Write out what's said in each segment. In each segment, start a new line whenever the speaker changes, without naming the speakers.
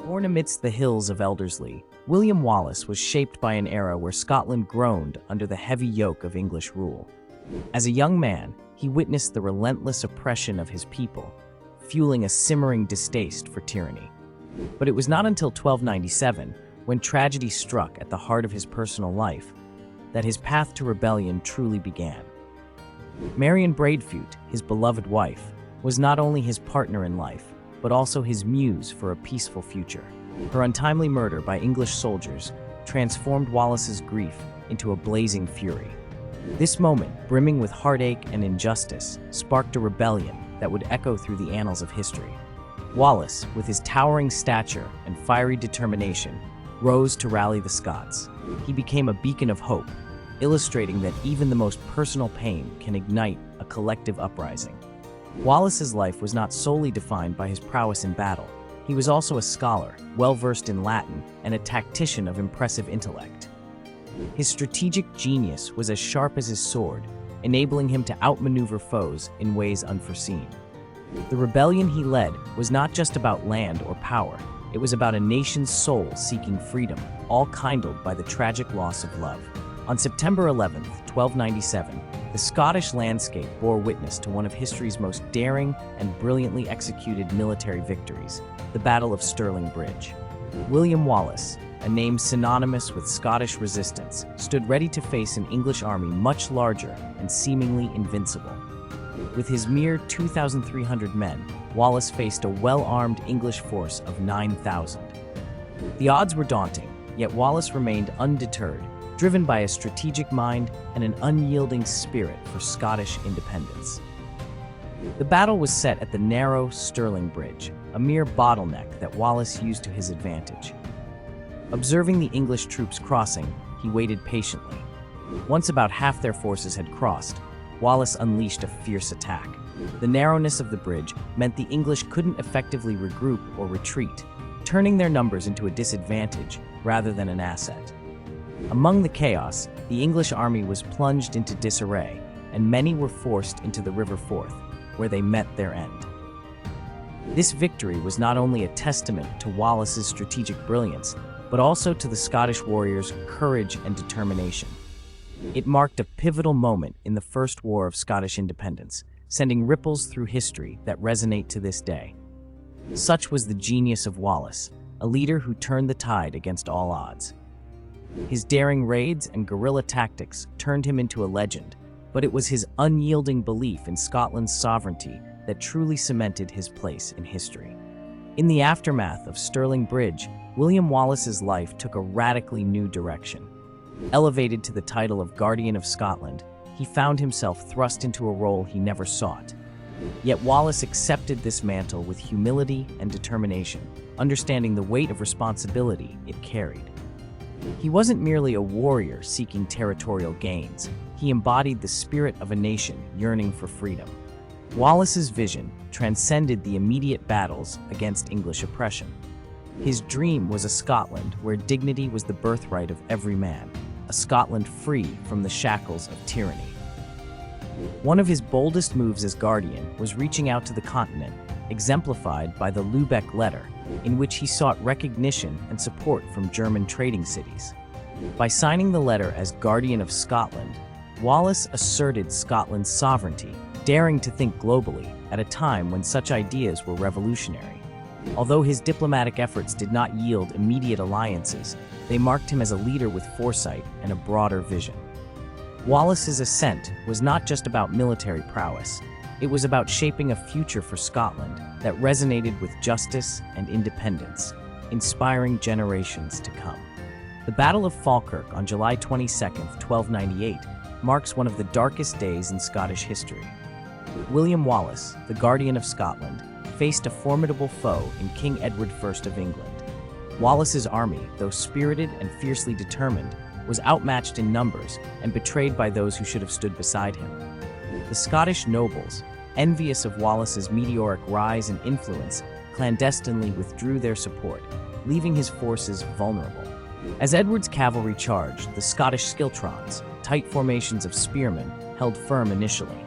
Born amidst the hills of Elderslie, William Wallace was shaped by an era where Scotland groaned under the heavy yoke of English rule. As a young man, he witnessed the relentless oppression of his people, fueling a simmering distaste for tyranny. But it was not until 1297, when tragedy struck at the heart of his personal life, that his path to rebellion truly began. Marion Braidfute, his beloved wife, was not only his partner in life, but also his muse for a peaceful future. Her untimely murder by English soldiers transformed Wallace's grief into a blazing fury. This moment, brimming with heartache and injustice, sparked a rebellion that would echo through the annals of history. Wallace, with his towering stature and fiery determination, rose to rally the Scots. He became a beacon of hope, illustrating that even the most personal pain can ignite a collective uprising. Wallace's life was not solely defined by his prowess in battle. He was also a scholar, well-versed in Latin, and a tactician of impressive intellect. His strategic genius was as sharp as his sword, enabling him to outmaneuver foes in ways unforeseen. The rebellion he led was not just about land or power. It was about a nation's soul seeking freedom, all kindled by the tragic loss of love. On September 11, 1297, the Scottish landscape bore witness to one of history's most daring and brilliantly executed military victories, the Battle of Stirling Bridge. William Wallace, a name synonymous with Scottish resistance, stood ready to face an English army much larger and seemingly invincible. With his mere 2,300 men, Wallace faced a well-armed English force of 9,000. The odds were daunting, yet Wallace remained undeterred, driven by a strategic mind and an unyielding spirit for Scottish independence. The battle was set at the narrow Stirling Bridge, a mere bottleneck that Wallace used to his advantage. Observing the English troops crossing, he waited patiently. Once about half their forces had crossed, Wallace unleashed a fierce attack. The narrowness of the bridge meant the English couldn't effectively regroup or retreat, turning their numbers into a disadvantage rather than an asset. Among the chaos, the English army was plunged into disarray, and many were forced into the River Forth, where they met their end. This victory was not only a testament to Wallace's strategic brilliance, but also to the Scottish warriors' courage and determination. It marked a pivotal moment in the First War of Scottish Independence, sending ripples through history that resonate to this day. Such was the genius of Wallace, a leader who turned the tide against all odds. His daring raids and guerrilla tactics turned him into a legend, but it was his unyielding belief in Scotland's sovereignty that truly cemented his place in history. In the aftermath of Stirling Bridge, William Wallace's life took a radically new direction. Elevated to the title of Guardian of Scotland, he found himself thrust into a role he never sought. Yet Wallace accepted this mantle with humility and determination, understanding the weight of responsibility it carried. He wasn't merely a warrior seeking territorial gains. He embodied the spirit of a nation yearning for freedom. Wallace's vision transcended the immediate battles against English oppression. His dream was a Scotland where dignity was the birthright of every man, a Scotland free from the shackles of tyranny. One of his boldest moves as Guardian was reaching out to the continent, exemplified by the Lubeck Letter, in which he sought recognition and support from German trading cities. By signing the letter as Guardian of Scotland, Wallace asserted Scotland's sovereignty, daring to think globally at a time when such ideas were revolutionary. Although his diplomatic efforts did not yield immediate alliances, they marked him as a leader with foresight and a broader vision. Wallace's ascent was not just about military prowess. It was about shaping a future for Scotland that resonated with justice and independence, inspiring generations to come. The Battle of Falkirk on July 22, 1298, marks one of the darkest days in Scottish history. William Wallace, the Guardian of Scotland, faced a formidable foe in King Edward I of England. Wallace's army, though spirited and fiercely determined, was outmatched in numbers and betrayed by those who should have stood beside him. The Scottish nobles, envious of Wallace's meteoric rise and influence, clandestinely withdrew their support, leaving his forces vulnerable. As Edward's cavalry charged, the Scottish schiltrons, tight formations of spearmen, held firm initially.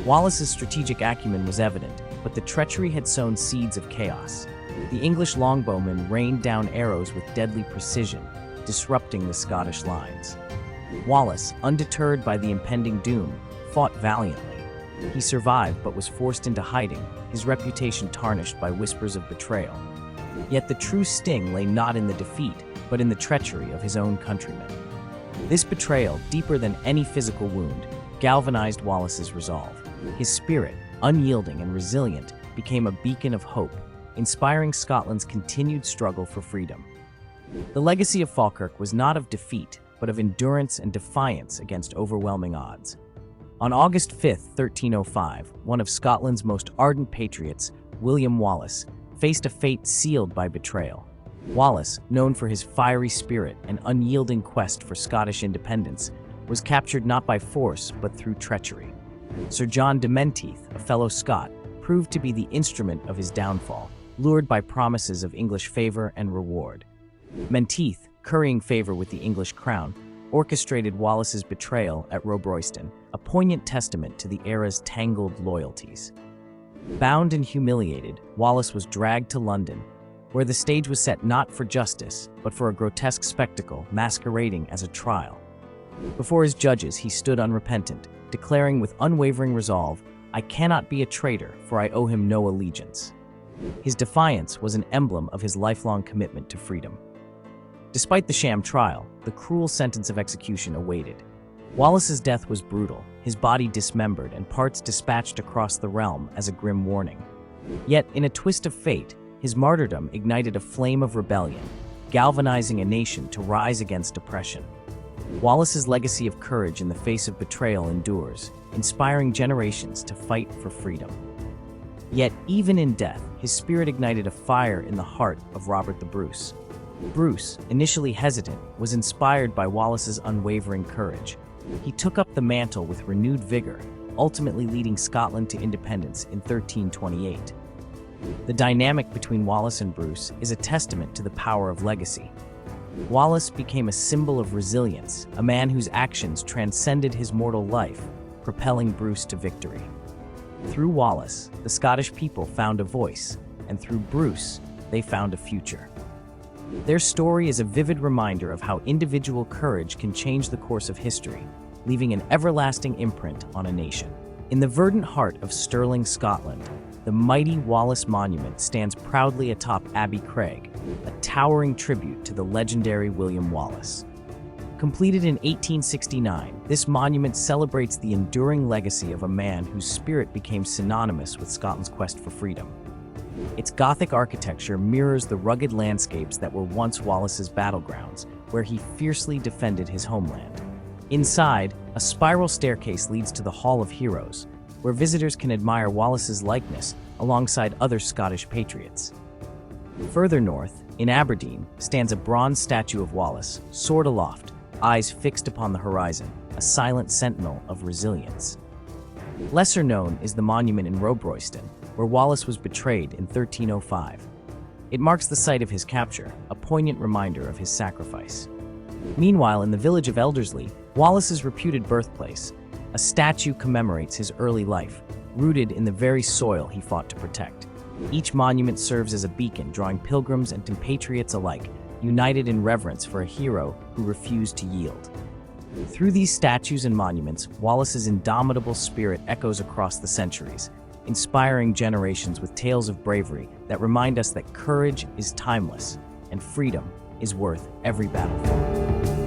Wallace's strategic acumen was evident, but the treachery had sown seeds of chaos. The English longbowmen rained down arrows with deadly precision, disrupting the Scottish lines. Wallace, undeterred by the impending doom, fought valiantly. He survived but was forced into hiding, his reputation tarnished by whispers of betrayal. Yet the true sting lay not in the defeat, but in the treachery of his own countrymen. This betrayal, deeper than any physical wound, galvanized Wallace's resolve. His spirit, unyielding and resilient, became a beacon of hope, inspiring Scotland's continued struggle for freedom. The legacy of Falkirk was not of defeat, but of endurance and defiance against overwhelming odds. On August 5, 1305, one of Scotland's most ardent patriots, William Wallace, faced a fate sealed by betrayal. Wallace, known for his fiery spirit and unyielding quest for Scottish independence, was captured not by force but through treachery. Sir John de Menteith, a fellow Scot, proved to be the instrument of his downfall, lured by promises of English favor and reward. Menteith, currying favor with the English crown, orchestrated Wallace's betrayal at Remembrance, a poignant testament to the era's tangled loyalties. Bound and humiliated, Wallace was dragged to London, where the stage was set not for justice, but for a grotesque spectacle masquerading as a trial. Before his judges, he stood unrepentant, declaring with unwavering resolve, "I cannot be a traitor, for I owe him no allegiance." His defiance was an emblem of his lifelong commitment to freedom. Despite the sham trial, the cruel sentence of execution awaited. Wallace's death was brutal, his body dismembered and parts dispatched across the realm as a grim warning. Yet, in a twist of fate, his martyrdom ignited a flame of rebellion, galvanizing a nation to rise against oppression. Wallace's legacy of courage in the face of betrayal endures, inspiring generations to fight for freedom. Yet, even in death, his spirit ignited a fire in the heart of Robert the Bruce. Bruce, initially hesitant, was inspired by Wallace's unwavering courage. He took up the mantle with renewed vigor, ultimately leading Scotland to independence in 1328. The dynamic between Wallace and Bruce is a testament to the power of legacy. Wallace became a symbol of resilience, a man whose actions transcended his mortal life, propelling Bruce to victory. Through Wallace, the Scottish people found a voice, and through Bruce, they found a future. Their story is a vivid reminder of how individual courage can change the course of history, leaving an everlasting imprint on a nation. In the verdant heart of Stirling, Scotland, the mighty Wallace Monument stands proudly atop Abbey Craig, a towering tribute to the legendary William Wallace. Completed in 1869, this monument celebrates the enduring legacy of a man whose spirit became synonymous with Scotland's quest for freedom. Its Gothic architecture mirrors the rugged landscapes that were once Wallace's battlegrounds, where he fiercely defended his homeland. Inside, a spiral staircase leads to the Hall of Heroes, where visitors can admire Wallace's likeness alongside other Scottish patriots. Further north, in Aberdeen, stands a bronze statue of Wallace, sword aloft, eyes fixed upon the horizon, a silent sentinel of resilience. Lesser known is the monument in Remembrance, where Wallace was betrayed in 1305. It marks the site of his capture, a poignant reminder of his sacrifice. Meanwhile, in the village of Elderslie, Wallace's reputed birthplace, a statue commemorates his early life, rooted in the very soil he fought to protect. Each monument serves as a beacon, drawing pilgrims and compatriots alike, united in reverence for a hero who refused to yield. Through these statues and monuments, Wallace's indomitable spirit echoes across the centuries, inspiring generations with tales of bravery that remind us that courage is timeless and freedom is worth every battlefield.